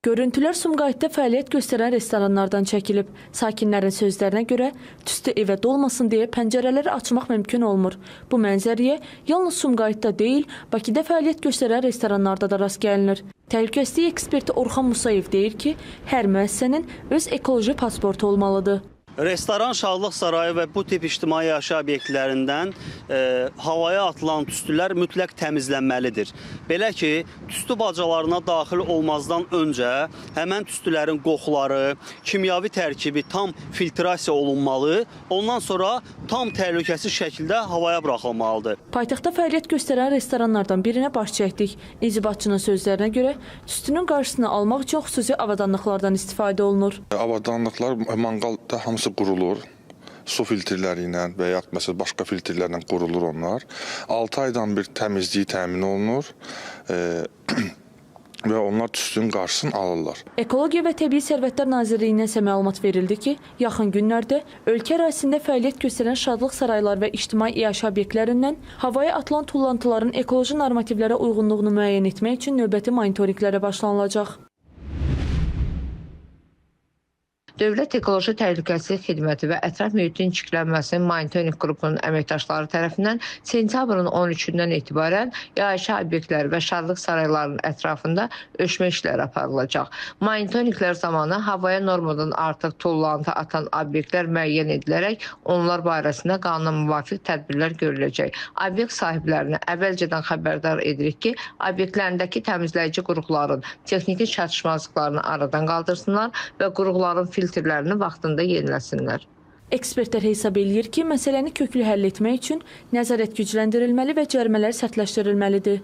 Görüntülər Sumqayıtda fəaliyyət göstərən restoranlardan çəkilib. Sakinlərin sözlərinə görə tüstü evə dolmasın deyə pəncərələri açmaq mümkün olmur. Bu mənzərəyə yalnız Sumqayıtda deyil, Bakıda fəaliyyət göstərən restoranlarda da rast gəlinir. Təhlükəsizlik eksperti Orxan Musayev deyir ki, hər müəssisənin öz ekoloji pasportu olmalıdır. Restoran, Şadlıq Sarayı və bu tip ictimai yaşayış obyektlərindən havaya atılan tüstülər mütləq təmizlənməlidir. Belə ki, tüstü bacalarına daxil olmazdan öncə həmən tüstülərin qoxuları, kimyavi tərkibi tam filtrasiya olunmalı, ondan sonra tam təhlükəsiz şəkildə havaya buraxılmalıdır. Paytaxtda fəaliyyət göstərən restoranlardan birinə baş çəkdik. İnzibatçının sözlərinə görə tüstünün qarşısını almaq üçün xüsusi avadanlıqlardan istifadə olunur. Avadanlıqlar manqalda hamısı qurulur, su filtrləri ilə və ya məsələn başqa filtrlərlə qurulur onlar. 6 aydan bir təmizliyi təmin olunur və onlar tüstünün qarşısını alırlar. Ekologiya və Təbii Sərvətlər Nazirliyindən isə məlumat verildi ki, yaxın günlərdə ölkə ərazisində fəaliyyət göstərən şadlıq sarayları və ictimai yaşayış obyektlərindən havaya atılan tullantıların ekoloji normativlərə uyğunluğunu müəyyən etmək üçün növbəti monitorinqlərə başlanılacaq. Dövlət Ekoloji Təhlükəsizlik Xidməti və Ətraf Mühitin Çirklənməsinin monitorinq qrupunun əməkdaşları tərəfindən sentyabrın 13-dən etibarən yaşayış obyektləri və şadlıq saraylarının ətrafında ölçmə işləri aparılacaq. Monitorinqlər zamanı havaya normadan artıq tullantı atan obyektlər müəyyən edilərək onlar barəsində qanuna müvafiq tədbirlər görüləcək. Obyekt sahiblərini əvvəlcədən xəbərdar edirik ki, obyektlərindəki təmizləyici qurğuların texniki çatışmazlıqlarını aradan qaldırsınlar və qurğuların filtrlərini vaxtında yeniləsinlər. Ekspertlər hesab edir ki, məsələni köklü həll etmək üçün nəzarət gücləndirilməli və cərimələr sərtləşdirilməlidir.